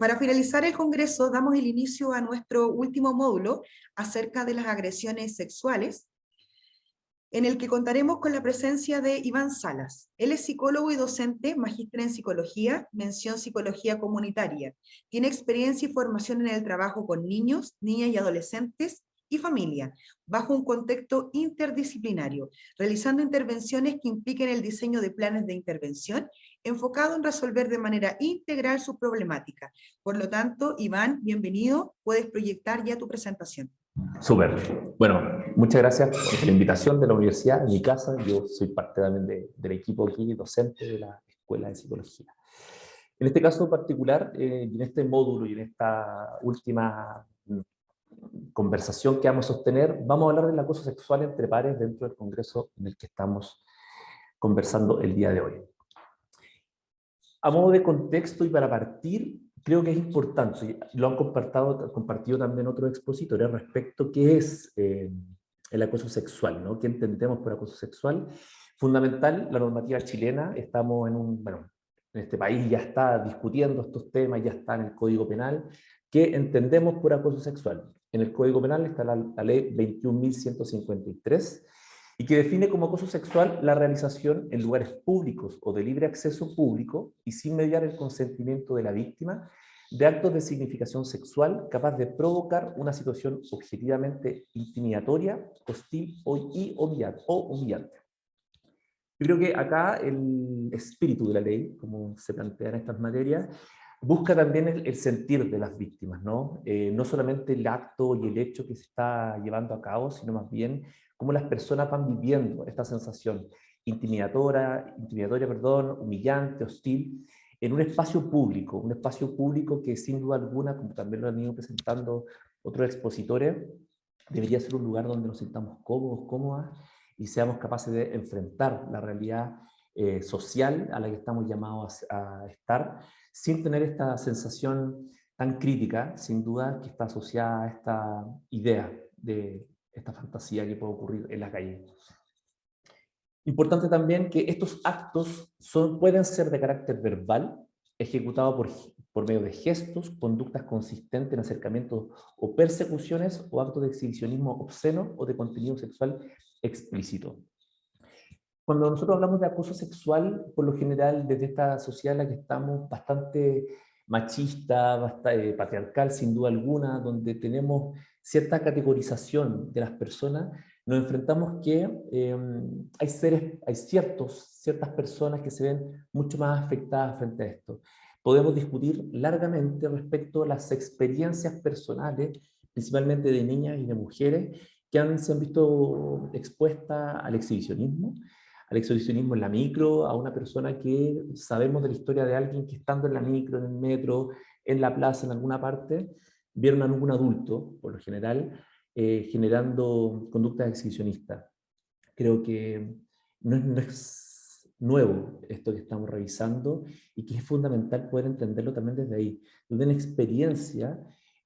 Para finalizar el Congreso, damos el inicio a nuestro último módulo acerca de las agresiones sexuales, en el que contaremos con la presencia de Iván Salas. Él es psicólogo y docente, magíster en psicología, mención psicología comunitaria. Tiene experiencia y formación en el trabajo con niños, niñas y adolescentes y familia, bajo un contexto interdisciplinario, realizando intervenciones que impliquen el diseño de planes de intervención enfocado en resolver de manera integral su problemática. Por lo tanto, Iván, bienvenido, puedes proyectar ya tu presentación. Súper. Bueno, muchas gracias por la invitación de la universidad, en mi casa. Yo soy parte también del equipo aquí, docente de la Escuela de Psicología. En este caso particular, y en este módulo y en esta última conversación que vamos a sostener, vamos a hablar del acoso sexual entre pares dentro del congreso en el que estamos conversando el día de hoy. A modo de contexto y para partir, creo que es importante, lo han compartido también otros expositores respecto a qué es el acoso sexual, ¿no? ¿Qué entendemos por acoso sexual? Fundamental, la normativa chilena, estamos bueno, en este país ya está discutiendo estos temas, ya está en el Código Penal. ¿Qué entendemos por acoso sexual? En el Código Penal está la ley 21.153, y que define como acoso sexual la realización en lugares públicos o de libre acceso público y sin mediar el consentimiento de la víctima de actos de significación sexual capaz de provocar una situación objetivamente intimidatoria, hostil o humillante. Yo creo que acá el espíritu de la ley, como se plantea en estas materias, busca también el sentir de las víctimas, ¿no? No solamente el acto y el hecho que se está llevando a cabo, sino más bien cómo las personas van viviendo esta sensación intimidatoria, perdón, humillante, hostil, en un espacio público que sin duda alguna, como también lo han ido presentando otros expositores, debería ser un lugar donde nos sintamos cómodos, cómodas, y seamos capaces de enfrentar la realidad social a la que estamos llamados a estar, sin tener esta sensación tan crítica, sin duda, que está asociada a esta idea de esta fantasía que puede ocurrir en la calle. Importante también que estos actos pueden ser de carácter verbal, ejecutados por medio de gestos, conductas consistentes en acercamientos o persecuciones o actos de exhibicionismo obsceno o de contenido sexual explícito. Cuando nosotros hablamos de acoso sexual, por lo general, desde esta sociedad en la que estamos, bastante machista, bastante patriarcal, sin duda alguna, donde tenemos cierta categorización de las personas, nos enfrentamos que hay ciertas personas que se ven mucho más afectadas frente a esto. Podemos discutir largamente respecto a las experiencias personales, principalmente de niñas y de mujeres, que se han visto expuestas al exhibicionismo en la micro, a una persona que sabemos de la historia de alguien que estando en la micro, en el metro, en la plaza, en alguna parte, vieron a algún adulto, por lo general, generando conductas exhibicionistas. Creo que no es nuevo esto que estamos revisando y que es fundamental poder entenderlo también desde ahí, desde una experiencia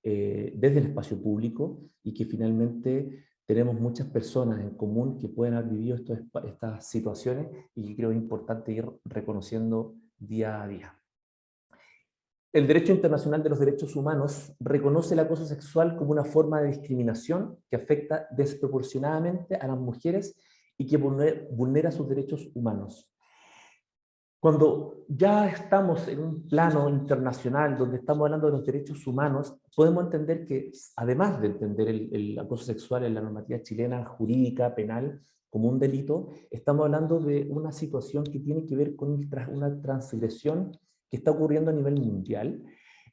desde el espacio público y que finalmente tenemos muchas personas en común que pueden haber vivido estas situaciones y que creo es importante ir reconociendo día a día. El derecho internacional de los derechos humanos reconoce el acoso sexual como una forma de discriminación que afecta desproporcionadamente a las mujeres y que vulnera sus derechos humanos. Cuando ya estamos en un plano internacional donde estamos hablando de los derechos humanos, podemos entender que, además de entender el acoso sexual en la normativa chilena jurídica, penal, como un delito, estamos hablando de una situación que tiene que ver con una transgresión que está ocurriendo a nivel mundial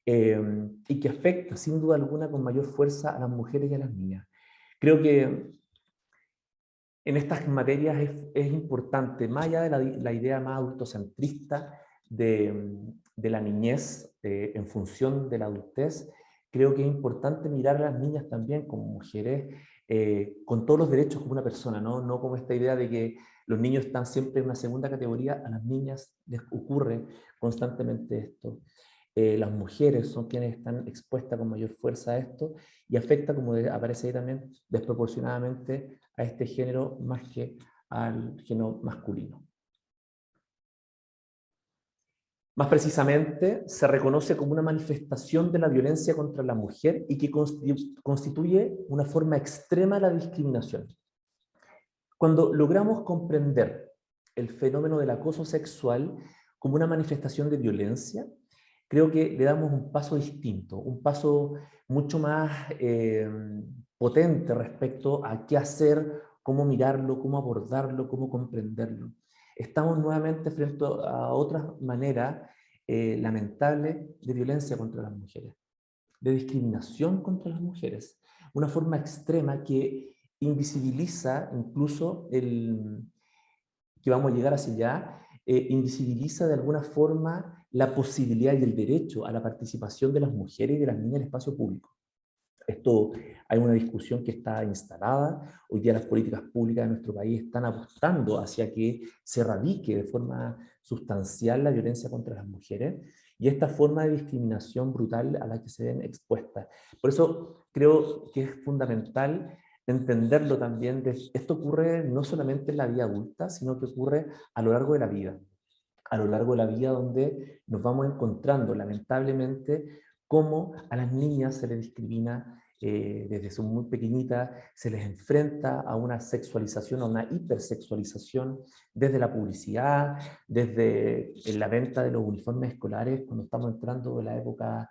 y que afecta sin duda alguna con mayor fuerza a las mujeres y a las niñas. Creo que en estas materias es importante, más allá de la idea más autocentrista de la niñez en función de la adultez, creo que es importante mirar a las niñas también como mujeres, con todos los derechos como una persona, no como esta idea de que los niños están siempre en una segunda categoría. A las niñas les ocurre constantemente esto. Las mujeres son quienes están expuestas con mayor fuerza a esto y afecta, como aparece ahí también, desproporcionadamente a este género más que al género masculino. Más precisamente, se reconoce como una manifestación de la violencia contra la mujer y que constituye una forma extrema de la discriminación. Cuando logramos comprender el fenómeno del acoso sexual como una manifestación de violencia, creo que le damos un paso distinto, un paso mucho más potente respecto a qué hacer, cómo mirarlo, cómo abordarlo, cómo comprenderlo. Estamos nuevamente frente a otra manera lamentable de violencia contra las mujeres, de discriminación contra las mujeres, una forma extrema que invisibiliza incluso que vamos a llegar hacia allá, invisibiliza de alguna forma la posibilidad y el derecho a la participación de las mujeres y de las niñas en el espacio público. Esto, hay una discusión que está instalada. Hoy día las políticas públicas de nuestro país están apostando hacia que se erradique de forma sustancial la violencia contra las mujeres y esta forma de discriminación brutal a la que se ven expuestas. Por eso creo que es fundamental entenderlo también. Esto ocurre no solamente en la vida adulta, sino que ocurre a lo largo de la vida. A lo largo de la vida, donde nos vamos encontrando lamentablemente cómo a las niñas se les discrimina desde su muy pequeñita, se les enfrenta a una sexualización, a una hipersexualización desde la publicidad, desde la venta de los uniformes escolares. Cuando estamos entrando en la época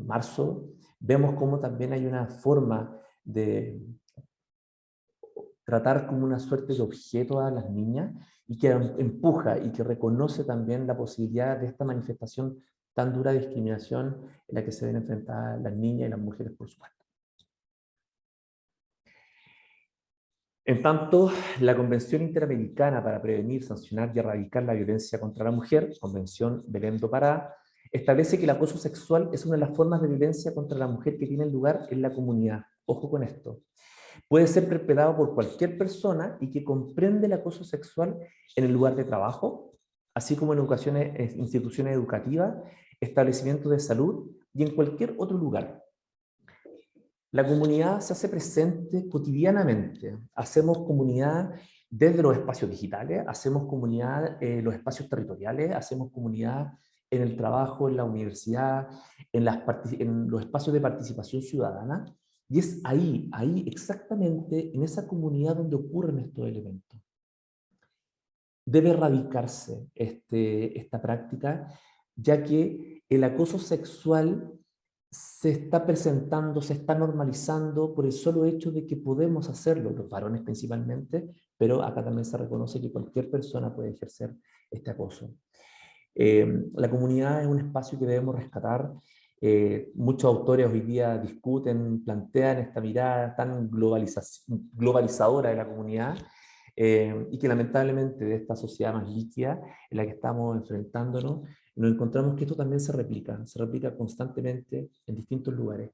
marzo, vemos cómo también hay una forma de tratar como una suerte de objeto a las niñas y que empuja y que reconoce también la posibilidad de esta manifestación tan dura de discriminación en la que se ven enfrentadas las niñas y las mujeres, por supuesto. En tanto, la Convención Interamericana para Prevenir, Sancionar y Erradicar la Violencia contra la Mujer, Convención Belém do Pará, establece que el acoso sexual es una de las formas de violencia contra la mujer que tienen lugar en la comunidad. Ojo con esto. Puede ser perpetrado por cualquier persona y que comprende el acoso sexual en el lugar de trabajo, así como en instituciones educativas, establecimientos de salud y en cualquier otro lugar. La comunidad se hace presente cotidianamente. Hacemos comunidad desde los espacios digitales, hacemos comunidad en los espacios territoriales, hacemos comunidad en el trabajo, en la universidad, en los espacios de participación ciudadana. Y es ahí exactamente, en esa comunidad donde ocurren estos elementos. Debe erradicarse esta práctica, ya que el acoso sexual se está presentando, se está normalizando por el solo hecho de que podemos hacerlo, los varones principalmente, pero acá también se reconoce que cualquier persona puede ejercer este acoso. La comunidad es un espacio que debemos rescatar. Muchos autores hoy día discuten, plantean esta mirada tan globalizadora de la comunidad, y que lamentablemente de esta sociedad más líquida en la que estamos enfrentándonos, nos encontramos que esto también se replica constantemente en distintos lugares.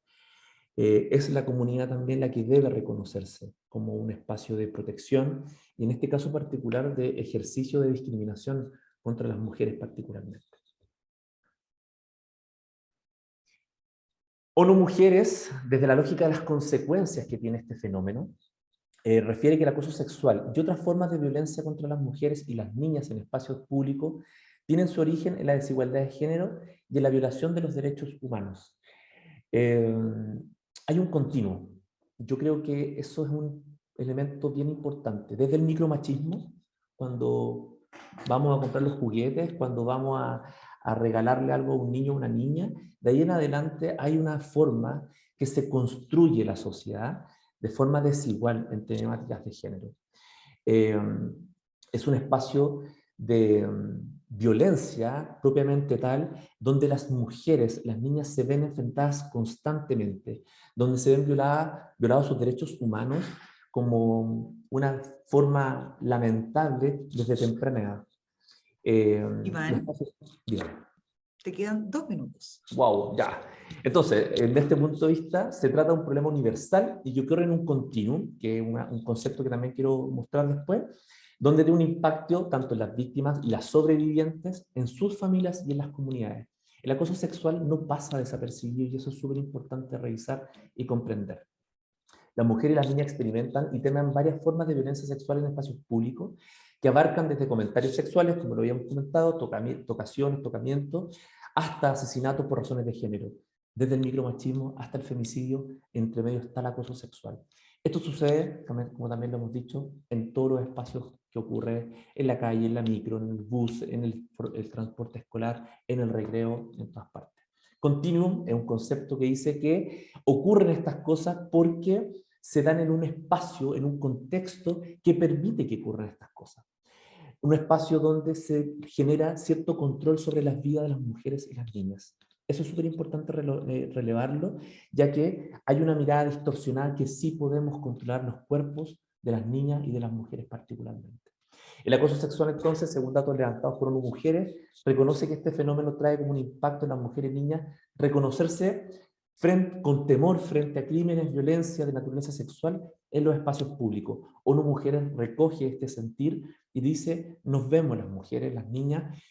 Es la comunidad también la que debe reconocerse como un espacio de protección y en este caso particular de ejercicio de discriminación contra las mujeres particularmente. ONU Mujeres, desde la lógica de las consecuencias que tiene este fenómeno, refiere que el acoso sexual y otras formas de violencia contra las mujeres y las niñas en espacios públicos tienen su origen en la desigualdad de género y en la violación de los derechos humanos. Hay un continuo. Yo creo que eso es un elemento bien importante. Desde el micromachismo, cuando vamos a comprar los juguetes, cuando vamos a regalarle algo a un niño o una niña, de ahí en adelante hay una forma que se construye la sociedad de forma desigual en temáticas de género. Es un espacio de violencia propiamente tal, donde las mujeres, las niñas se ven enfrentadas constantemente, donde se ven violados sus derechos humanos como una forma lamentable desde temprana edad. Iván, te quedan 2 minutos. Wow, ya. Entonces, desde este punto de vista, se trata de un problema universal y yo creo en un continuum, que es un concepto que también quiero mostrar después, donde tiene un impacto tanto en las víctimas y las sobrevivientes, en sus familias y en las comunidades. El acoso sexual no pasa desapercibido y eso es súper importante revisar y comprender. Las mujeres y las niñas experimentan y temen varias formas de violencia sexual en espacios públicos que abarcan desde comentarios sexuales, como lo habíamos comentado, tocaciones, tocamientos, hasta asesinatos por razones de género, desde el micromachismo hasta el femicidio, entre medio está el acoso sexual. Esto sucede, como también lo hemos dicho, en todos los espacios que ocurre en la calle, en la micro, en el bus, en el transporte escolar, en el recreo, en todas partes. Continuum es un concepto que dice que ocurren estas cosas porque se dan en un espacio, en un contexto que permite que ocurran estas cosas. Un espacio donde se genera cierto control sobre las vidas de las mujeres y las niñas. Eso es súper importante relevarlo, ya que hay una mirada distorsionada que sí podemos controlar los cuerpos de las niñas y de las mujeres particularmente. El acoso sexual, entonces, según datos levantados por ONU Mujeres, reconoce que este fenómeno trae como un impacto en las mujeres y niñas reconocerse con temor frente a crímenes, violencia de naturaleza sexual en los espacios públicos. ONU Mujeres recoge este sentir y dice, nos vemos las mujeres, las niñas,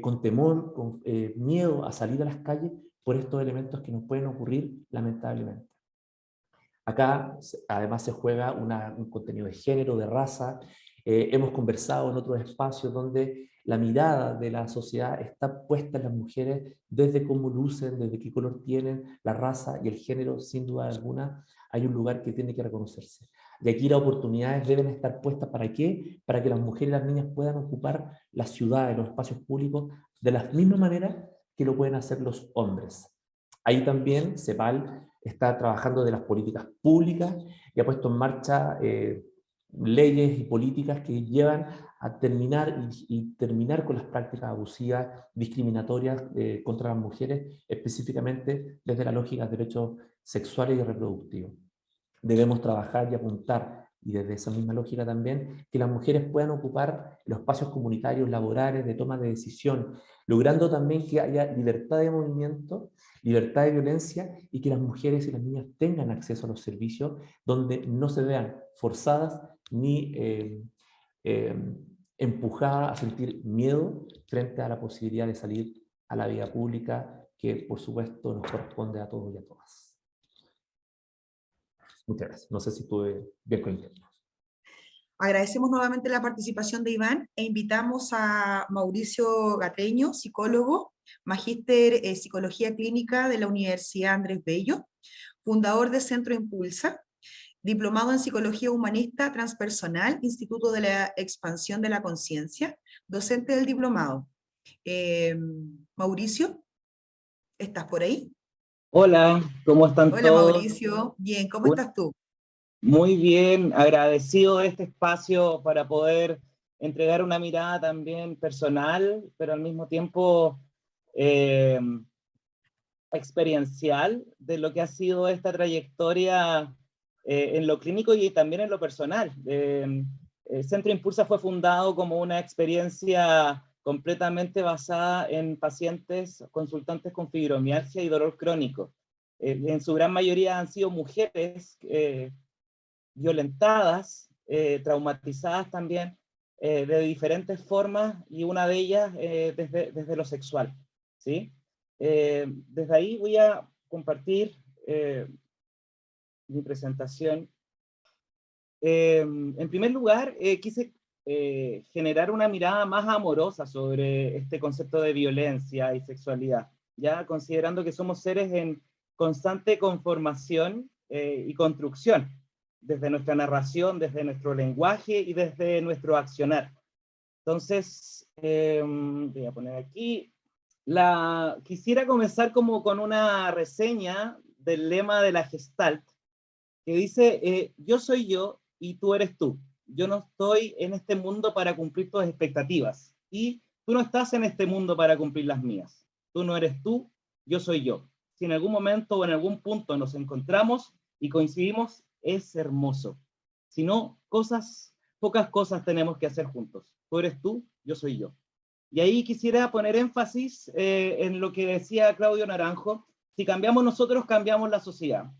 con temor, con miedo a salir a las calles por estos elementos que nos pueden ocurrir lamentablemente. Acá además se juega un contenido de género, de raza. Hemos conversado en otros espacios donde la mirada de la sociedad está puesta en las mujeres desde cómo lucen, desde qué color tienen, la raza y el género, sin duda alguna, hay un lugar que tiene que reconocerse. Y aquí las oportunidades deben estar puestas ¿para qué? Para que las mujeres y las niñas puedan ocupar las ciudades, los espacios públicos, de la misma manera que lo pueden hacer los hombres. Ahí también CEPAL está trabajando de las políticas públicas y ha puesto en marcha leyes y políticas que llevan a terminar y terminar con las prácticas abusivas, discriminatorias contra las mujeres, específicamente desde la lógica de derechos sexuales y reproductivos. Debemos trabajar y apuntar, y desde esa misma lógica también, que las mujeres puedan ocupar los espacios comunitarios, laborales, de toma de decisión, logrando también que haya libertad de movimiento, libertad de violencia, y que las mujeres y las niñas tengan acceso a los servicios donde no se vean forzadas ni empujadas a sentir miedo frente a la posibilidad de salir a la vida pública, que por supuesto nos corresponde a todos y a todas. Muchas gracias. No sé si estuve bien con el tiempo. Agradecemos nuevamente la participación de Iván e invitamos a Mauricio Gatreño, psicólogo, magíster en Psicología Clínica de la Universidad Andrés Bello, fundador de Centro Impulsa, diplomado en Psicología Humanista Transpersonal, Instituto de la Expansión de la Conciencia, docente del diplomado. Mauricio, ¿estás por ahí? Hola, ¿cómo están Hola todos? Mauricio, bien, ¿cómo estás tú? Muy bien, agradecido de este espacio para poder entregar una mirada también personal, pero al mismo tiempo experiencial de lo que ha sido esta trayectoria en lo clínico y también en lo personal. Centro Impulsa fue fundado como una experiencia completamente basada en pacientes consultantes con fibromialgia y dolor crónico. En su gran mayoría han sido mujeres violentadas, traumatizadas también, de diferentes formas, y una de ellas desde lo sexual, ¿sí? Desde ahí voy a compartir mi presentación. En primer lugar, quise generar una mirada más amorosa sobre este concepto de violencia y sexualidad, ya considerando que somos seres en constante conformación y construcción, desde nuestra narración, desde nuestro lenguaje y desde nuestro accionar. Entonces, voy a poner aquí, quisiera comenzar como con una reseña del lema de la Gestalt, que dice, yo soy yo y tú eres tú. Yo no estoy en este mundo para cumplir tus expectativas, y tú no estás en este mundo para cumplir las mías. Tú no eres tú, yo soy yo. Si en algún momento o en algún punto nos encontramos y coincidimos, es hermoso. Si no, pocas cosas tenemos que hacer juntos. Tú eres tú, yo soy yo. Y ahí quisiera poner énfasis en lo que decía Claudio Naranjo: si cambiamos nosotros, cambiamos la sociedad.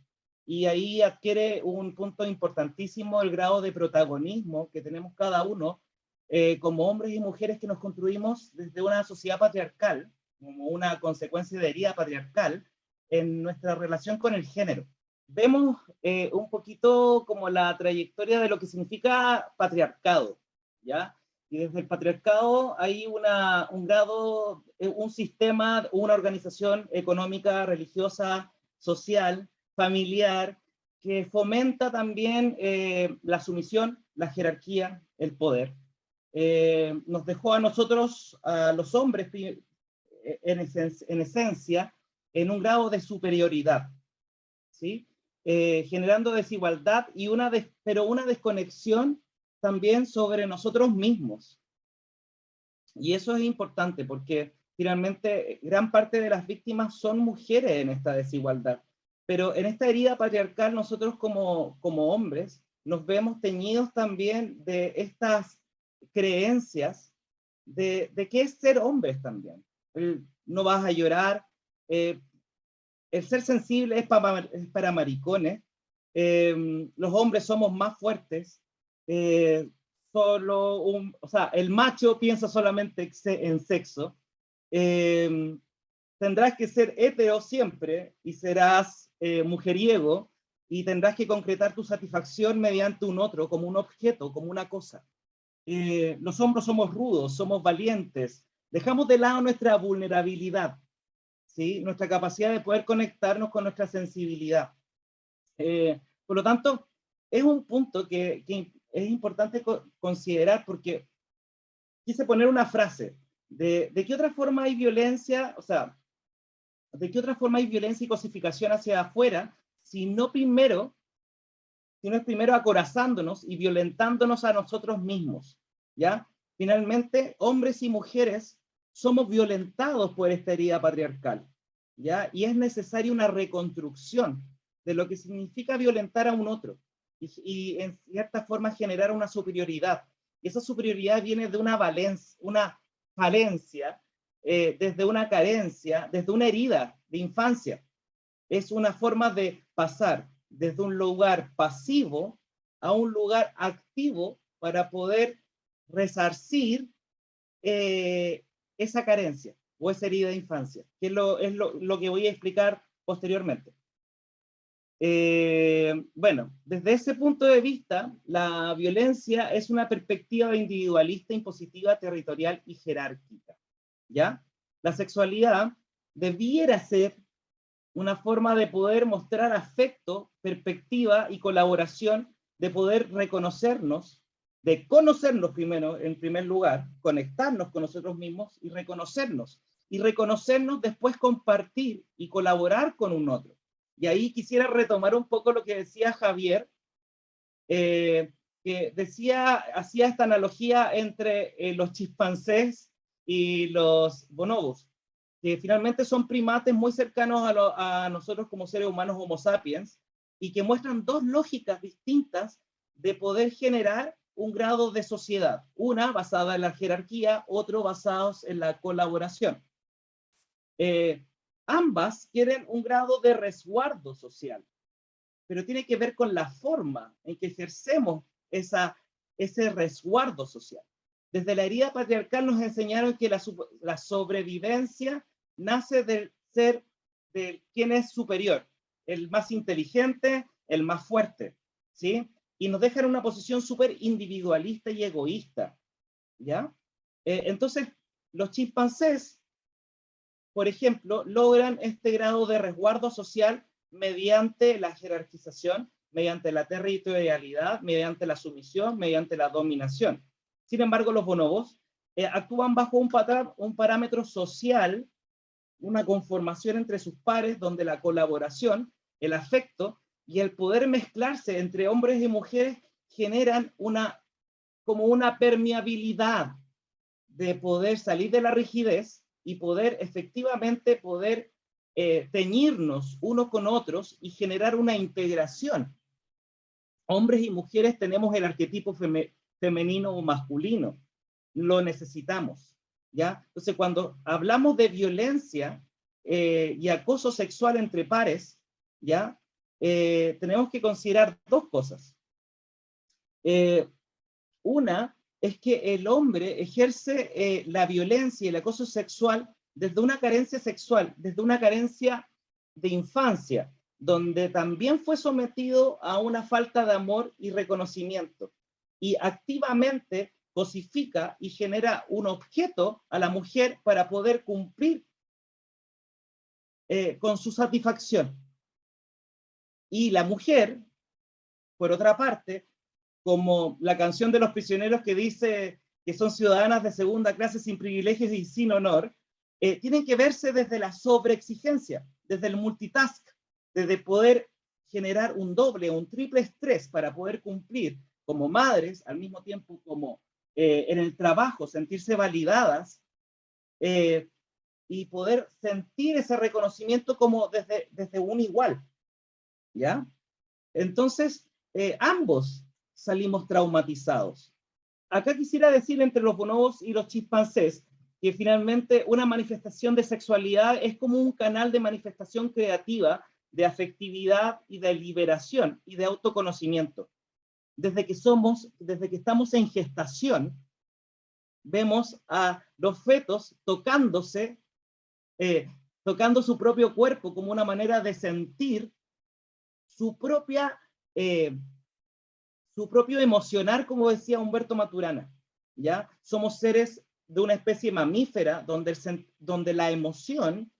Y ahí adquiere un punto importantísimo el grado de protagonismo que tenemos cada uno como hombres y mujeres que nos construimos desde una sociedad patriarcal, como una consecuencia de herida patriarcal, en nuestra relación con el género. Vemos un poquito como la trayectoria de lo que significa patriarcado, ¿ya? Y desde el patriarcado hay un sistema, una organización económica, religiosa, social, familiar, que fomenta también la sumisión, la jerarquía, el poder. Nos dejó a nosotros, a los hombres, en esencia, en un grado de superioridad, ¿sí? Generando desigualdad y pero una desconexión también sobre nosotros mismos. Y eso es importante porque finalmente gran parte de las víctimas son mujeres en esta desigualdad. Pero en esta herida patriarcal nosotros como hombres nos vemos teñidos también de estas creencias de qué es ser hombres también. No vas a llorar, el ser sensible es para maricones, los hombres somos más fuertes, o sea, el macho piensa solamente en sexo, tendrás que ser hetero siempre y serás mujeriego y tendrás que concretar tu satisfacción mediante un otro, como un objeto, como una cosa. Los hombres somos rudos, somos valientes, dejamos de lado nuestra vulnerabilidad, ¿sí? Nuestra capacidad de poder conectarnos con nuestra sensibilidad. Por lo tanto, es un punto que es importante considerar porque quise poner una frase de qué otra forma hay violencia, o sea, de qué otra forma hay violencia y cosificación hacia afuera, si no es primero acorazándonos y violentándonos a nosotros mismos, ¿ya? Finalmente, hombres y mujeres somos violentados por esta herida patriarcal, ¿ya? Y es necesaria una reconstrucción de lo que significa violentar a un otro y en cierta forma generar una superioridad. Y esa superioridad viene de una falencia, desde una carencia, desde una herida de infancia. Es una forma de pasar desde un lugar pasivo a un lugar activo para poder resarcir esa carencia o esa herida de infancia, que es lo que voy a explicar posteriormente. Bueno, desde ese punto de vista, la violencia es una perspectiva individualista, impositiva, territorial y jerárquica, ¿ya? La sexualidad debiera ser una forma de poder mostrar afecto, perspectiva y colaboración, de poder reconocernos, de conocernos primero, en primer lugar, conectarnos con nosotros mismos y reconocernos después compartir y colaborar con un otro. Y ahí quisiera retomar un poco lo que decía Javier, que hacía esta analogía entre los chimpancés y los bonobos, que finalmente son primates muy cercanos a nosotros como seres humanos Homo sapiens, y que muestran dos lógicas distintas de poder generar un grado de sociedad, una basada en la jerarquía, otro basados en la colaboración. Ambas quieren un grado de resguardo social, pero tiene que ver con la forma en que ejercemos ese resguardo social. Desde la herida patriarcal nos enseñaron que la sobrevivencia nace del ser de quien es superior, el más inteligente, el más fuerte, ¿sí? Y nos deja en una posición súper individualista y egoísta, ¿ya? Entonces, los chimpancés, por ejemplo, logran este grado de resguardo social mediante la jerarquización, mediante la territorialidad, mediante la sumisión, mediante la dominación. Sin embargo, los bonobos actúan bajo un parámetro social, una conformación entre sus pares, donde la colaboración, el afecto y el poder mezclarse entre hombres y mujeres generan como una permeabilidad de poder salir de la rigidez y poder efectivamente teñirnos unos con otros y generar una integración. Hombres y mujeres tenemos el arquetipo femenino o masculino, lo necesitamos, ¿ya? Entonces, cuando hablamos de violencia y acoso sexual entre pares, ¿ya? Tenemos que considerar dos cosas. Una es que el hombre ejerce la violencia y el acoso sexual desde una carencia sexual, desde una carencia de infancia, donde también fue sometido a una falta de amor y reconocimiento. Y activamente cosifica y genera un objeto a la mujer para poder cumplir con su satisfacción. Y la mujer, por otra parte, como la canción de los prisioneros que dice que son ciudadanas de segunda clase sin privilegios y sin honor, tienen que verse desde la sobreexigencia, desde el multitask, desde poder generar un doble o un triple estrés para poder cumplir como madres, al mismo tiempo como en el trabajo, sentirse validadas y poder sentir ese reconocimiento como desde un igual, ¿ya? Entonces, ambos salimos traumatizados. Acá quisiera decir entre los bonobos y los chimpancés que finalmente una manifestación de sexualidad es como un canal de manifestación creativa, de afectividad y de liberación y de autoconocimiento. Desde que estamos en gestación, vemos a los fetos tocando su propio cuerpo como una manera de sentir su propio emocionar, como decía Humberto Maturana, ¿ya? Somos seres de una especie mamífera donde la emoción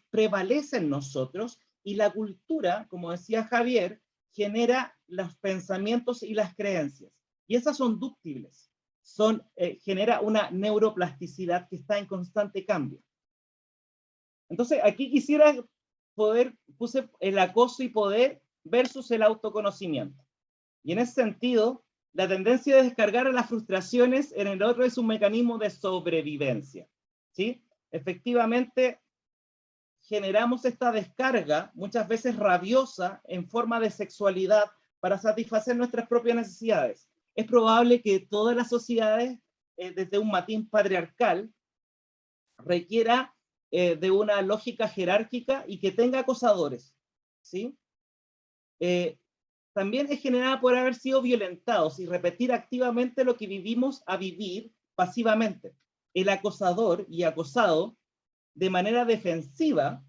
prevalece en nosotros y la cultura, como decía Javier, genera los pensamientos y las creencias. Y esas son dúctiles, genera una neuroplasticidad que está en constante cambio. Entonces, aquí puse el acoso y poder versus el autoconocimiento. Y en ese sentido, la tendencia de descargar a las frustraciones en el otro es un mecanismo de sobrevivencia, ¿sí? Efectivamente, generamos esta descarga, muchas veces rabiosa, en forma de sexualidad para satisfacer nuestras propias necesidades. Es probable que todas las sociedades, desde un matiz patriarcal, requiera de una lógica jerárquica y que tenga acosadores, ¿sí? También es generada por haber sido violentados y repetir activamente lo que vivimos a vivir pasivamente. El acosador y acosado, de manera defensiva,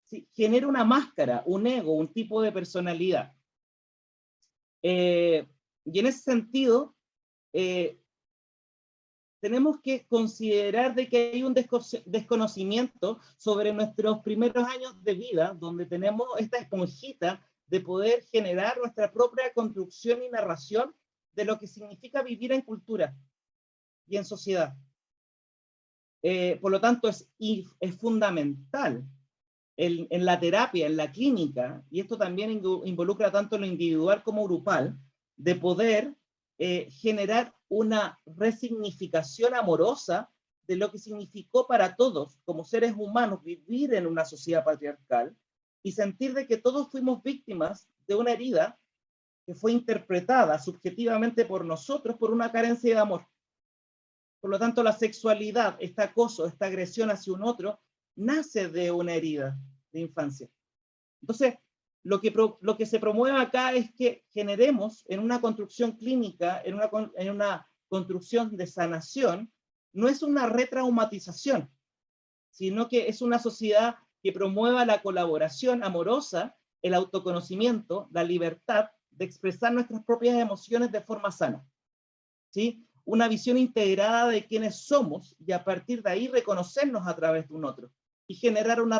¿sí?, genera una máscara, un ego, un tipo de personalidad. Y en ese sentido, tenemos que considerar de que hay un desconocimiento sobre nuestros primeros años de vida, donde tenemos esta esponjita de poder generar nuestra propia construcción y narración de lo que significa vivir en cultura y en sociedad. Por lo tanto, es fundamental en la terapia, en la clínica, y esto también involucra tanto lo individual como grupal, de poder generar una resignificación amorosa de lo que significó para todos, como seres humanos, vivir en una sociedad patriarcal y sentir de que todos fuimos víctimas de una herida que fue interpretada subjetivamente por nosotros por una carencia de amor. Por lo tanto, la sexualidad, este acoso, esta agresión hacia un otro, nace de una herida de infancia. Entonces, lo que se promueve acá es que generemos en una construcción clínica, en una construcción de sanación, no es una retraumatización, sino que es una sociedad que promueva la colaboración amorosa, el autoconocimiento, la libertad de expresar nuestras propias emociones de forma sana, ¿sí? Una visión integrada de quiénes somos y a partir de ahí reconocernos a través de un otro y generar una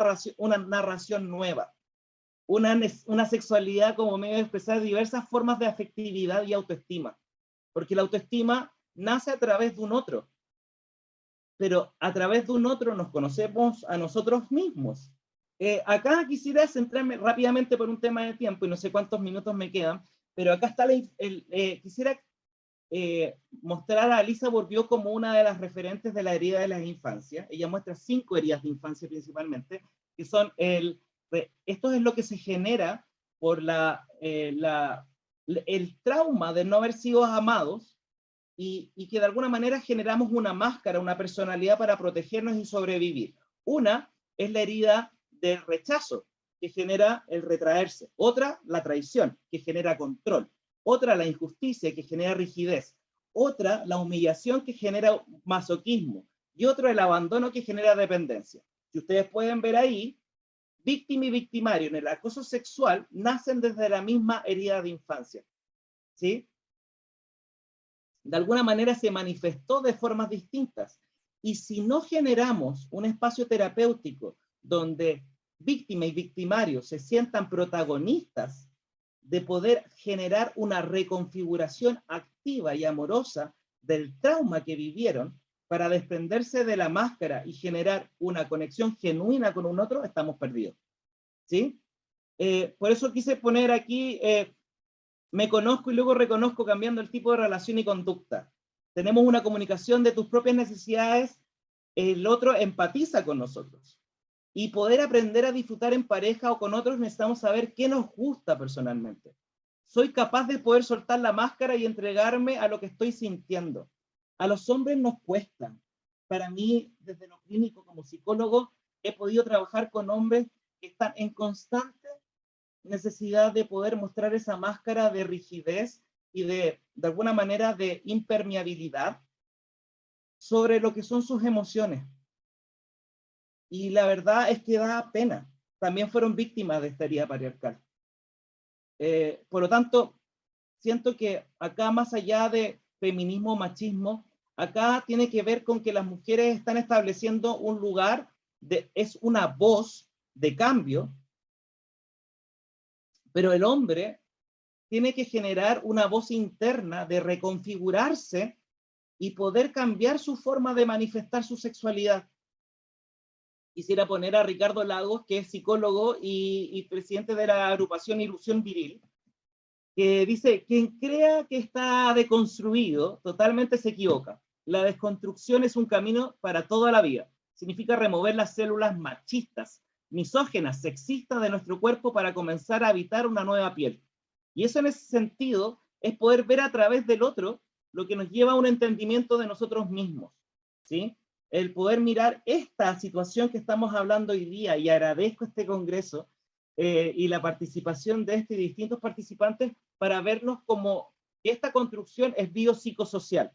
narración nueva. Una sexualidad como medio de expresar diversas formas de afectividad y autoestima, porque la autoestima nace a través de un otro, pero a través de un otro nos conocemos a nosotros mismos. Acá quisiera centrarme rápidamente por un tema de tiempo y no sé cuántos minutos me quedan, pero acá está quisiera mostrar a Lisa Bourdieu como una de las referentes de la herida de la infancia. Ella muestra 5 heridas de infancia principalmente, que son esto es lo que se genera por el trauma de no haber sido amados y que de alguna manera generamos una máscara, una personalidad para protegernos y sobrevivir. Una es la herida del rechazo, que genera el retraerse. Otra, la traición, que genera control. Otra, la injusticia, que genera rigidez. Otra, la humillación, que genera masoquismo. Y otro, el abandono, que genera dependencia. Si ustedes pueden ver ahí, víctima y victimario en el acoso sexual nacen desde la misma herida de infancia, ¿sí? de alguna manera se manifestó de formas distintas. Y si no generamos un espacio terapéutico donde víctima y victimario se sientan protagonistas de poder generar una reconfiguración activa y amorosa del trauma que vivieron para desprenderse de la máscara y generar una conexión genuina con un otro, estamos perdidos. ¿Sí? Por eso quise poner aquí, me conozco y luego reconozco cambiando el tipo de relación y conducta. Tenemos una comunicación de tus propias necesidades, el otro empatiza con nosotros. Y poder aprender a disfrutar en pareja o con otros necesitamos saber qué nos gusta personalmente. Soy capaz de poder soltar la máscara y entregarme a lo que estoy sintiendo. A los hombres nos cuesta. Para mí, desde lo clínico como psicólogo, he podido trabajar con hombres que están en constante necesidad de poder mostrar esa máscara de rigidez y de alguna manera de impermeabilidad sobre lo que son sus emociones. Y la verdad es que da pena. También fueron víctimas de esta herida patriarcal. Por lo tanto, siento que acá, más allá de feminismo o machismo, acá tiene que ver con que las mujeres están estableciendo un lugar, es una voz de cambio, pero el hombre tiene que generar una voz interna de reconfigurarse y poder cambiar su forma de manifestar su sexualidad. Quisiera poner a Ricardo Lagos, que es psicólogo y presidente de la agrupación Ilusión Viril, que dice, quien crea que está deconstruido, totalmente se equivoca. La desconstrucción es un camino para toda la vida. Significa remover las células machistas, misógenas, sexistas de nuestro cuerpo para comenzar a habitar una nueva piel. Y eso en ese sentido es poder ver a través del otro lo que nos lleva a un entendimiento de nosotros mismos, ¿sí? El poder mirar esta situación que estamos hablando hoy día, y agradezco este congreso y la participación de y distintos participantes para vernos como esta construcción es biopsicosocial,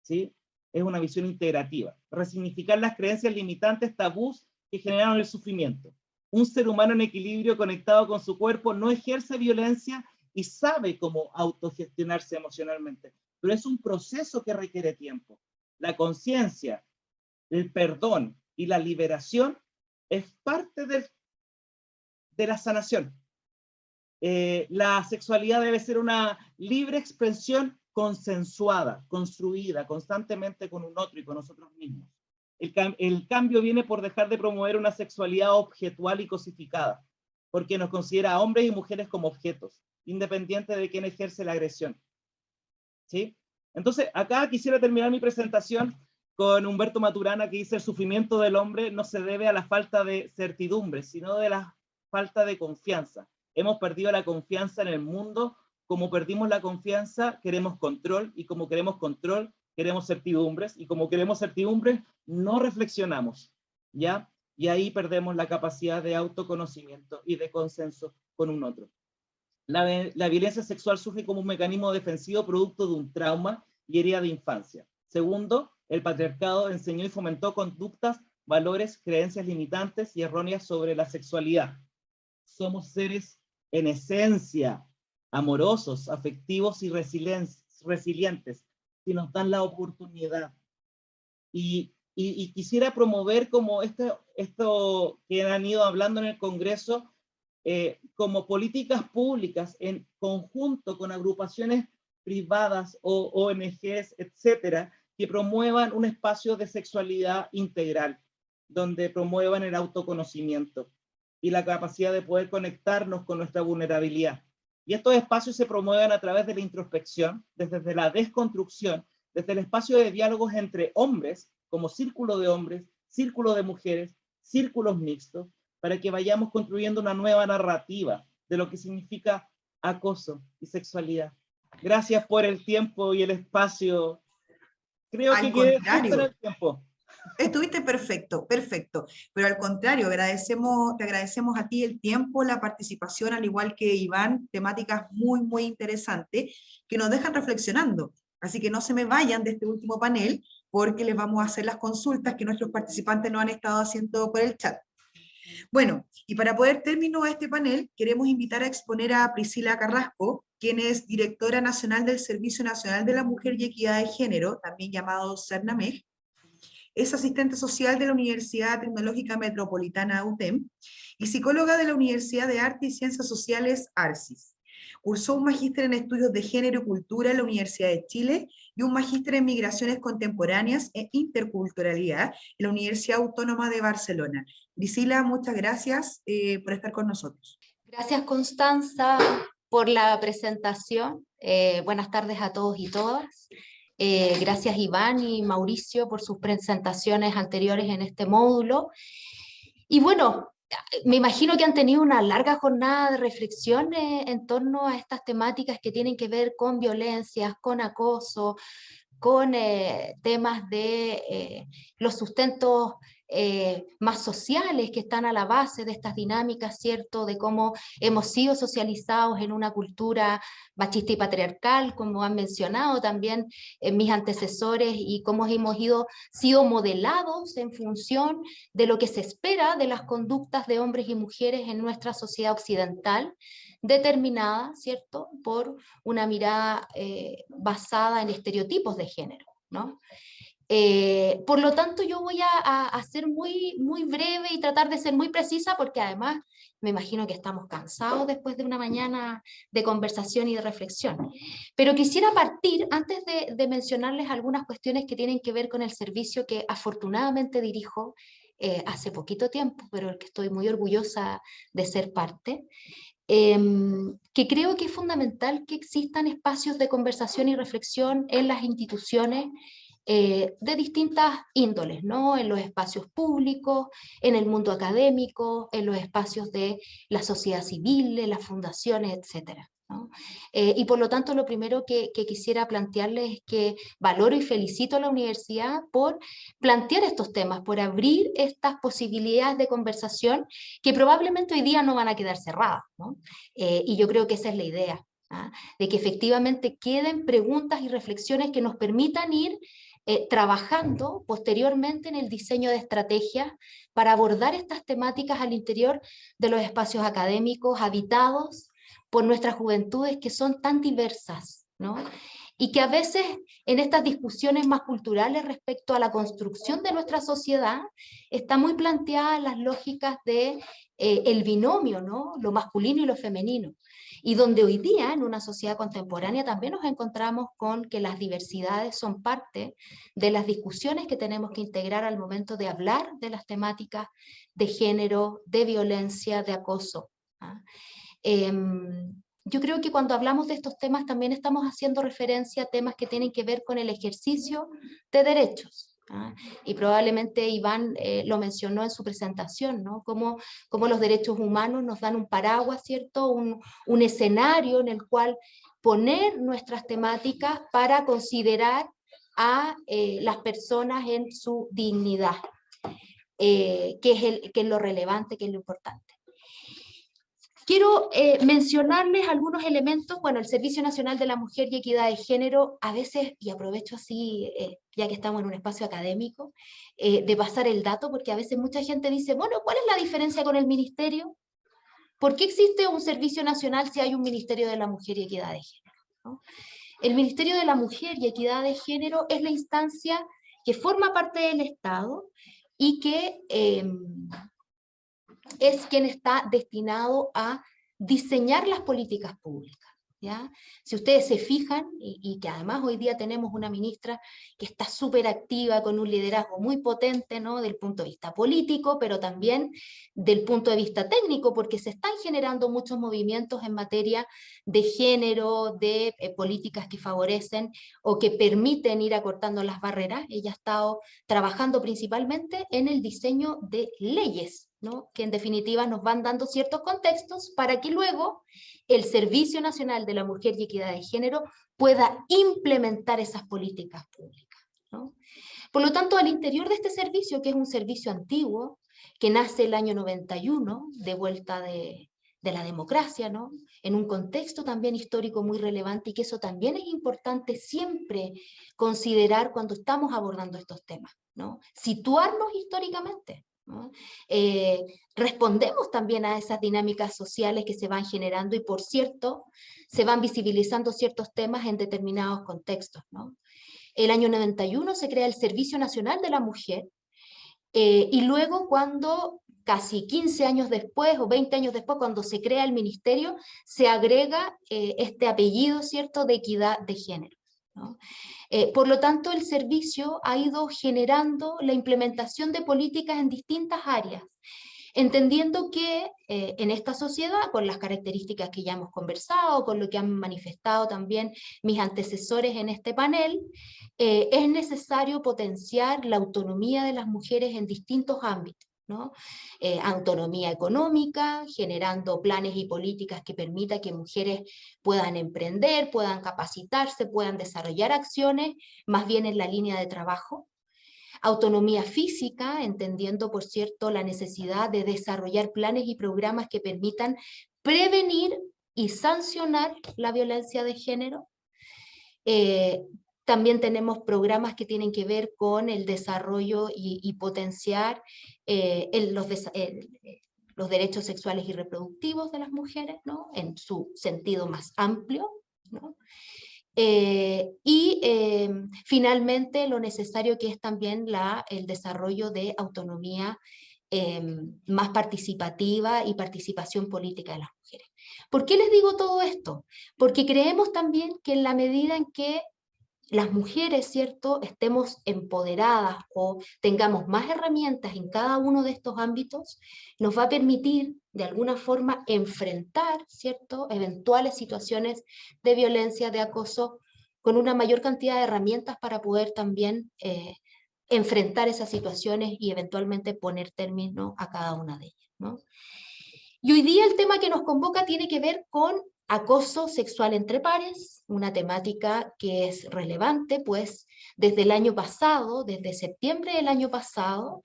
¿sí? Es una visión integrativa. Resignificar las creencias limitantes, tabús que generaron el sufrimiento. Un ser humano en equilibrio conectado con su cuerpo no ejerce violencia y sabe cómo autogestionarse emocionalmente, pero es un proceso que requiere tiempo. La conciencia, el perdón y la liberación es parte de la sanación. La sexualidad debe ser una libre expresión consensuada, construida constantemente con un otro y con nosotros mismos. El cambio viene por dejar de promover una sexualidad objetual y cosificada, porque nos considera a hombres y mujeres como objetos, independiente de quién ejerce la agresión. ¿Sí? Entonces, acá quisiera terminar mi presentación con Humberto Maturana, que dice: el sufrimiento del hombre no se debe a la falta de certidumbre, sino de la falta de confianza. Hemos perdido la confianza en el mundo. Como perdimos la confianza, queremos control, y como queremos control, queremos certidumbres, y como queremos certidumbres, no reflexionamos, ¿ya? Y ahí perdemos la capacidad de autoconocimiento y de consenso con un otro. La violencia sexual surge como un mecanismo defensivo producto de un trauma y herida de infancia. Segundo, el patriarcado enseñó y fomentó conductas, valores, creencias limitantes y erróneas sobre la sexualidad. Somos seres en esencia amorosos, afectivos y resilientes, si nos dan la oportunidad. Y quisiera promover como esto que han ido hablando en el Congreso, como políticas públicas en conjunto con agrupaciones privadas o ONGs, etcétera, que promuevan un espacio de sexualidad integral, donde promuevan el autoconocimiento y la capacidad de poder conectarnos con nuestra vulnerabilidad. Y estos espacios se promueven a través de la introspección, desde la desconstrucción, desde el espacio de diálogos entre hombres, como círculo de hombres, círculo de mujeres, círculos mixtos, para que vayamos construyendo una nueva narrativa de lo que significa acoso y sexualidad. Gracias por el tiempo y el espacio. Creo que quedé justo en el tiempo. Estuviste perfecto, perfecto. Pero al contrario, te agradecemos a ti el tiempo, la participación, al igual que Iván, temáticas muy, muy interesantes que nos dejan reflexionando. Así que no se me vayan de este último panel, porque les vamos a hacer las consultas que nuestros participantes nos han estado haciendo por el chat. Bueno, y para poder terminar este panel, queremos invitar a exponer a Priscila Carrasco, quien es directora nacional del Servicio Nacional de la Mujer y Equidad de Género, también llamado CERNAMEG. Es asistente social de la Universidad Tecnológica Metropolitana UTEM y psicóloga de la Universidad de Arte y Ciencias Sociales ARCIS. Cursó un magíster en estudios de género y cultura en la Universidad de Chile y un magíster en migraciones contemporáneas e interculturalidad en la Universidad Autónoma de Barcelona. Priscila, muchas gracias por estar con nosotros. Gracias, Constanza, por la presentación. Buenas tardes a todos y todas. Gracias, Iván y Mauricio, por sus presentaciones anteriores en este módulo. Y bueno, me imagino que han tenido una larga jornada de reflexión en torno a estas temáticas que tienen que ver con violencias, con acoso, con temas de los sustentos más sociales que están a la base de estas dinámicas, ¿cierto? De cómo hemos sido socializados en una cultura machista y patriarcal, como han mencionado también mis antecesores, y cómo hemos sido modelados en función de lo que se espera de las conductas de hombres y mujeres en nuestra sociedad occidental, determinada, ¿cierto?, por una mirada basada en estereotipos de género, ¿no? Por lo tanto, yo voy a ser muy breve y tratar de ser muy precisa, porque además me imagino que estamos cansados después de una mañana de conversación y de reflexión. Pero quisiera partir, antes de mencionarles algunas cuestiones que tienen que ver con el servicio que afortunadamente dirijo hace poquito tiempo, pero del que estoy muy orgullosa de ser parte, que creo que es fundamental que existan espacios de conversación y reflexión en las instituciones de distintas índoles, ¿no? En los espacios públicos, en el mundo académico, en los espacios de la sociedad civil, en las fundaciones, etcétera, ¿no? Y por lo tanto, lo primero que quisiera plantearles es que valoro y felicito a la universidad por plantear estos temas, por abrir estas posibilidades de conversación que probablemente hoy día no van a quedar cerradas, ¿no? Y yo creo que esa es la idea, ¿ah? De que efectivamente queden preguntas y reflexiones que nos permitan ir trabajando posteriormente en el diseño de estrategias para abordar estas temáticas al interior de los espacios académicos habitados por nuestras juventudes, que son tan diversas, ¿no? Y que a veces en estas discusiones más culturales respecto a la construcción de nuestra sociedad está muy planteada las lógicas de el binomio, ¿no? Lo masculino y lo femenino. Y donde hoy día, en una sociedad contemporánea, también nos encontramos con que las diversidades son parte de las discusiones que tenemos que integrar al momento de hablar de las temáticas de género, de violencia, de acoso, ¿ah? Yo creo que cuando hablamos de estos temas también estamos haciendo referencia a temas que tienen que ver con el ejercicio de derechos, ¿ah? Y probablemente Iván lo mencionó en su presentación, ¿no? Cómo los derechos humanos nos dan un paraguas, ¿cierto? Un escenario en el cual poner nuestras temáticas para considerar a las personas en su dignidad, que es lo relevante, que es lo importante. Quiero mencionarles algunos elementos. Bueno, el Servicio Nacional de la Mujer y Equidad de Género, a veces, y aprovecho así, ya que estamos en un espacio académico, de pasar el dato, porque a veces mucha gente dice, bueno, ¿cuál es la diferencia con el ministerio? ¿Por qué existe un Servicio Nacional si hay un Ministerio de la Mujer y Equidad de Género, ¿no? El Ministerio de la Mujer y Equidad de Género es la instancia que forma parte del Estado y que es quien está destinado a diseñar las políticas públicas, ¿ya? Si ustedes se fijan, y que además hoy día tenemos una ministra que está súper activa, con un liderazgo muy potente, ¿no? Del punto de vista político, pero también del punto de vista técnico, porque se están generando muchos movimientos en materia de género, de políticas que favorecen o que permiten ir acortando las barreras. Ella ha estado trabajando principalmente en el diseño de leyes, ¿no? Que en definitiva nos van dando ciertos contextos para que luego el Servicio Nacional de la Mujer y Equidad de Género pueda implementar esas políticas públicas, ¿no? Por lo tanto, al interior de este servicio, que es un servicio antiguo, que nace el año 91, de vuelta de la democracia, ¿no? En un contexto también histórico muy relevante, y que eso también es importante siempre considerar cuando estamos abordando estos temas, ¿no? Situarnos históricamente, ¿no? Respondemos también a esas dinámicas sociales que se van generando y, por cierto, se van visibilizando ciertos temas en determinados contextos, ¿no? El año 91 se crea el Servicio Nacional de la Mujer, y luego cuando casi 15 años después o 20 años después, cuando se crea el ministerio, se agrega este apellido, ¿cierto?, de equidad de género, ¿no? Por lo tanto, el servicio ha ido generando la implementación de políticas en distintas áreas, entendiendo que en esta sociedad, con las características que ya hemos conversado, con lo que han manifestado también mis antecesores en este panel, es necesario potenciar la autonomía de las mujeres en distintos ámbitos, ¿no? Autonomía económica, generando planes y políticas que permitan que mujeres puedan emprender, puedan capacitarse, puedan desarrollar acciones, más bien en la línea de trabajo. Autonomía física, entendiendo, por cierto, la necesidad de desarrollar planes y programas que permitan prevenir y sancionar la violencia de género. También tenemos programas que tienen que ver con el desarrollo y potenciar los derechos sexuales y reproductivos de las mujeres, ¿no?, en su sentido más amplio, ¿no? Finalmente, lo necesario que es también el desarrollo de autonomía más participativa y participación política de las mujeres. ¿Por qué les digo todo esto? Porque creemos también que en la medida en que las mujeres, ¿cierto?, estemos empoderadas o tengamos más herramientas en cada uno de estos ámbitos, nos va a permitir de alguna forma enfrentar, ¿cierto?, eventuales situaciones de violencia, de acoso, con una mayor cantidad de herramientas para poder también enfrentar esas situaciones y eventualmente poner término a cada una de ellas, ¿no? Y hoy día el tema que nos convoca tiene que ver con acoso sexual entre pares, una temática que es relevante, pues desde el año pasado, desde septiembre del año pasado,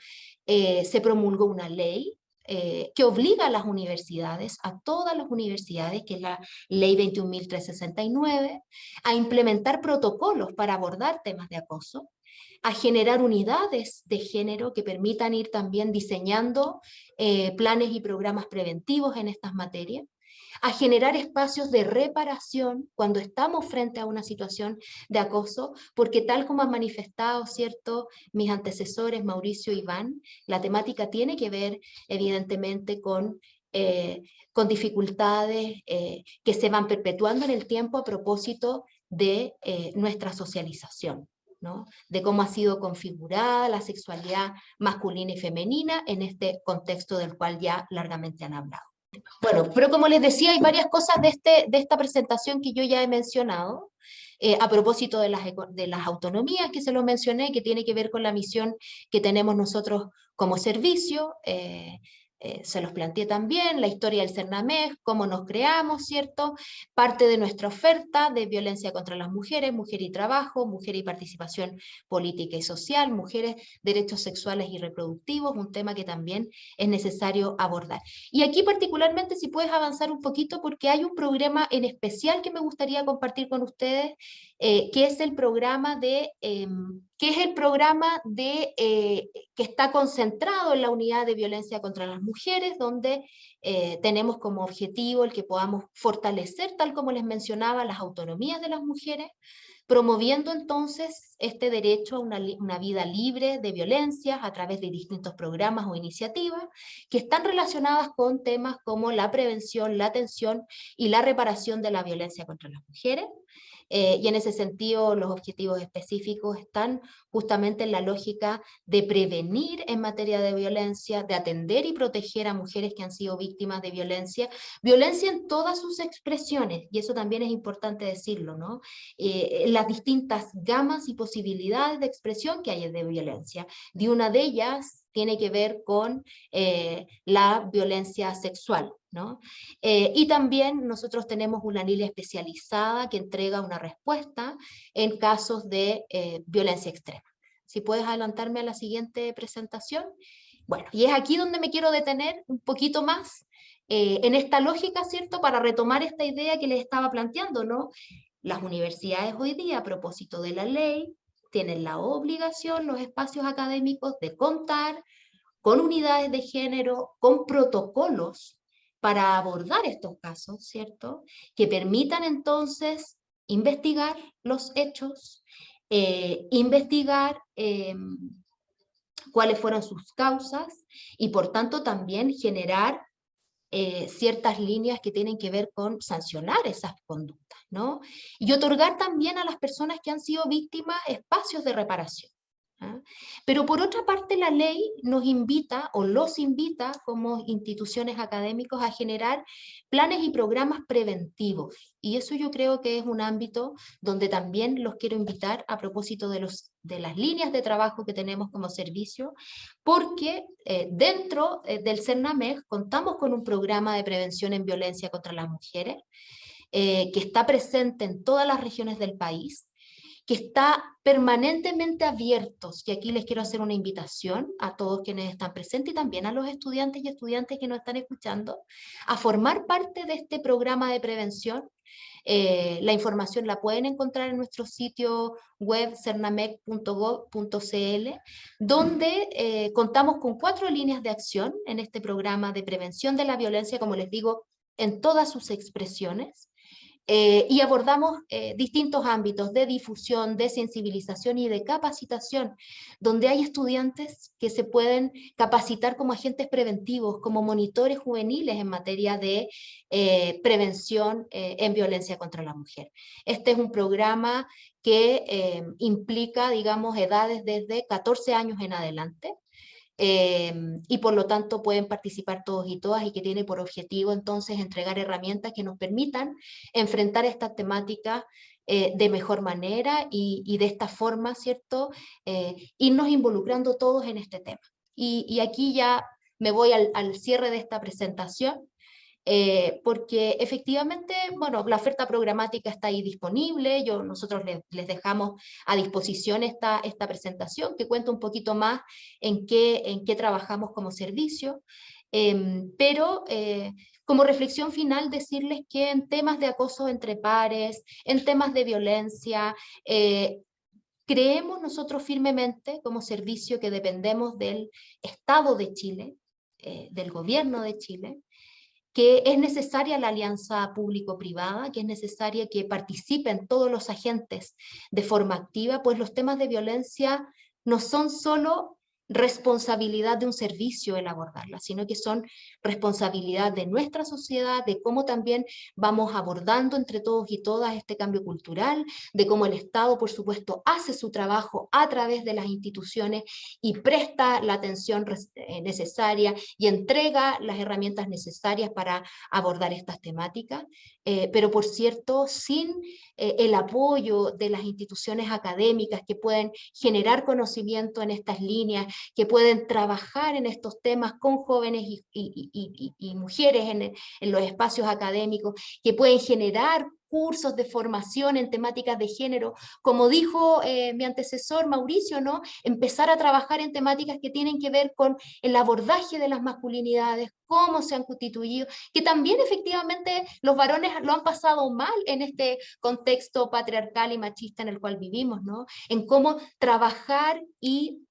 se promulgó una ley que obliga a las universidades, a todas las universidades, que es la Ley 21.369, a implementar protocolos para abordar temas de acoso, a generar unidades de género que permitan ir también diseñando planes y programas preventivos en estas materias, a generar espacios de reparación cuando estamos frente a una situación de acoso, porque tal como han manifestado, ¿cierto?, mis antecesores Mauricio y Iván, la temática tiene que ver evidentemente con dificultades que se van perpetuando en el tiempo a propósito de nuestra socialización, ¿no?, de cómo ha sido configurada la sexualidad masculina y femenina en este contexto del cual ya largamente han hablado. Bueno, pero como les decía, hay varias cosas de esta presentación que yo ya he mencionado, a propósito de las autonomías que se lo mencioné, que tiene que ver con la misión que tenemos nosotros como servicio. Se los planteé también, la historia del CERNAMEG, cómo nos creamos, ¿cierto? Parte de nuestra oferta de violencia contra las mujeres, mujer y trabajo, mujer y participación política y social, mujeres, derechos sexuales y reproductivos, un tema que también es necesario abordar. Y aquí particularmente, si puedes avanzar un poquito, porque hay un programa en especial que me gustaría compartir con ustedes, que es el programa que está concentrado en la unidad de violencia contra las mujeres, donde tenemos como objetivo el que podamos fortalecer, tal como les mencionaba, las autonomías de las mujeres, promoviendo entonces este derecho a una vida libre de violencias a través de distintos programas o iniciativas que están relacionadas con temas como la prevención, la atención y la reparación de la violencia contra las mujeres. Y en ese sentido, los objetivos específicos están justamente en la lógica de prevenir en materia de violencia, de atender y proteger a mujeres que han sido víctimas de violencia en todas sus expresiones, y eso también es importante decirlo, ¿no? Las distintas gamas y posibilidades de expresión que hay de violencia. De una de ellas tiene que ver con la violencia sexual, ¿no? Y también nosotros tenemos una línea especializada que entrega una respuesta en casos de violencia extrema. Si puedes adelantarme a la siguiente presentación. Bueno, y es aquí donde me quiero detener un poquito más en esta lógica, ¿cierto?, para retomar esta idea que les estaba planteando, ¿no? Las universidades hoy día, a propósito de la ley, tienen la obligación, los espacios académicos, de contar con unidades de género, con protocolos para abordar estos casos, ¿cierto? Que permitan entonces investigar los hechos, investigar cuáles fueron sus causas y por tanto también generar ciertas líneas que tienen que ver con sancionar esas conductas, ¿no? Y otorgar también a las personas que han sido víctimas espacios de reparación. ¿Ah? Pero por otra parte la ley nos invita o los invita como instituciones académicas a generar planes y programas preventivos y eso yo creo que es un ámbito donde también los quiero invitar a propósito de las líneas de trabajo que tenemos como servicio porque dentro del CERNAMEG contamos con un programa de prevención en violencia contra las mujeres que está presente en todas las regiones del país, que está permanentemente abiertos, y aquí les quiero hacer una invitación a todos quienes están presentes y también a los estudiantes y estudiantes que nos están escuchando, a formar parte de este programa de prevención. La información la pueden encontrar en nuestro sitio web cernamec.gov.cl, donde contamos con 4 líneas de acción en este programa de prevención de la violencia, como les digo, en todas sus expresiones. Y abordamos distintos ámbitos de difusión, de sensibilización y de capacitación, donde hay estudiantes que se pueden capacitar como agentes preventivos, como monitores juveniles en materia de prevención en violencia contra la mujer. Este es un programa que implica, digamos, edades desde 14 años en adelante, y por lo tanto pueden participar todos y todas y que tiene por objetivo entonces entregar herramientas que nos permitan enfrentar estas temáticas de mejor manera y de esta forma, ¿cierto? Irnos involucrando todos en este tema. Y aquí ya me voy al cierre de esta presentación. Porque efectivamente, bueno, la oferta programática está ahí disponible, nosotros les dejamos a disposición esta presentación que cuenta un poquito más en qué trabajamos como servicio, pero como reflexión final decirles que en temas de acoso entre pares, en temas de violencia, creemos nosotros firmemente como servicio que dependemos del Estado de Chile, del gobierno de Chile, que es necesaria la alianza público-privada, que es necesaria que participen todos los agentes de forma activa, pues los temas de violencia no son solo responsabilidad de un servicio el abordarla, sino que son responsabilidad de nuestra sociedad, de cómo también vamos abordando entre todos y todas este cambio cultural, de cómo el Estado, por supuesto, hace su trabajo a través de las instituciones y presta la atención necesaria y entrega las herramientas necesarias para abordar estas temáticas, pero por cierto, sin el apoyo de las instituciones académicas que pueden generar conocimiento en estas líneas, que pueden trabajar en estos temas con jóvenes y mujeres en los espacios académicos, que pueden generar cursos de formación en temáticas de género, como dijo mi antecesor Mauricio, ¿no? Empezar a trabajar en temáticas que tienen que ver con el abordaje de las masculinidades, cómo se han constituido, que también efectivamente los varones lo han pasado mal en este contexto patriarcal y machista en el cual vivimos, ¿no? En cómo trabajar y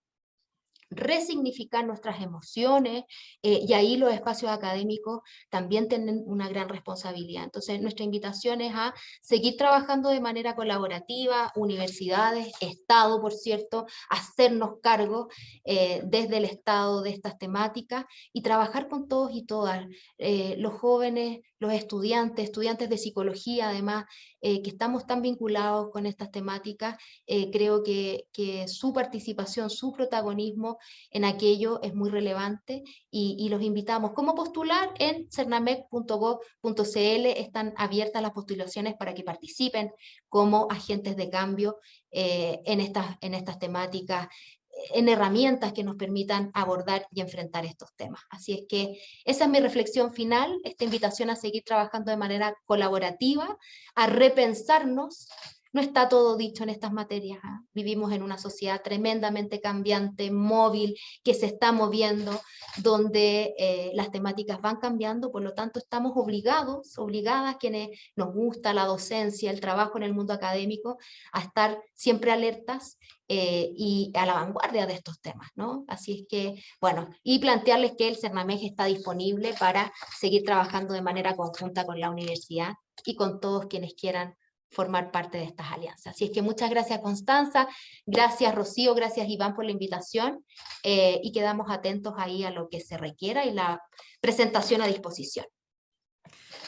resignificar nuestras emociones, y ahí los espacios académicos también tienen una gran responsabilidad. Entonces nuestra invitación es a seguir trabajando de manera colaborativa, universidades, Estado, por cierto, hacernos cargo desde el Estado de estas temáticas y trabajar con todos y todas, los jóvenes, los estudiantes de psicología además, que estamos tan vinculados con estas temáticas, creo que su participación, su protagonismo en aquello es muy relevante y los invitamos. ¿Cómo postular? En cernamec.gov.cl están abiertas las postulaciones para que participen como agentes de cambio en estas temáticas, en herramientas que nos permitan abordar y enfrentar estos temas. Así es que esa es mi reflexión final, esta invitación a seguir trabajando de manera colaborativa, a repensarnos no está todo dicho en estas materias. Vivimos en una sociedad tremendamente cambiante, móvil, que se está moviendo, donde las temáticas van cambiando, por lo tanto estamos obligadas, quienes nos gusta la docencia, el trabajo en el mundo académico, a estar siempre alertas y a la vanguardia de estos temas, ¿no? Así es que, bueno, y plantearles que el CERNAMEG está disponible para seguir trabajando de manera conjunta con la universidad y con todos quienes quieran formar parte de estas alianzas. Así es que muchas gracias, Constanza, gracias, Rocío, gracias, Iván, por la invitación, y quedamos atentos ahí a lo que se requiera y la presentación a disposición.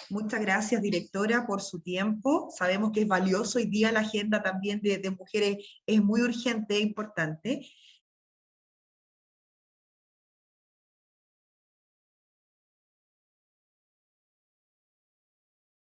Muchas gracias, directora, por su tiempo. Sabemos que es valioso, hoy día la agenda también de mujeres es muy urgente e importante.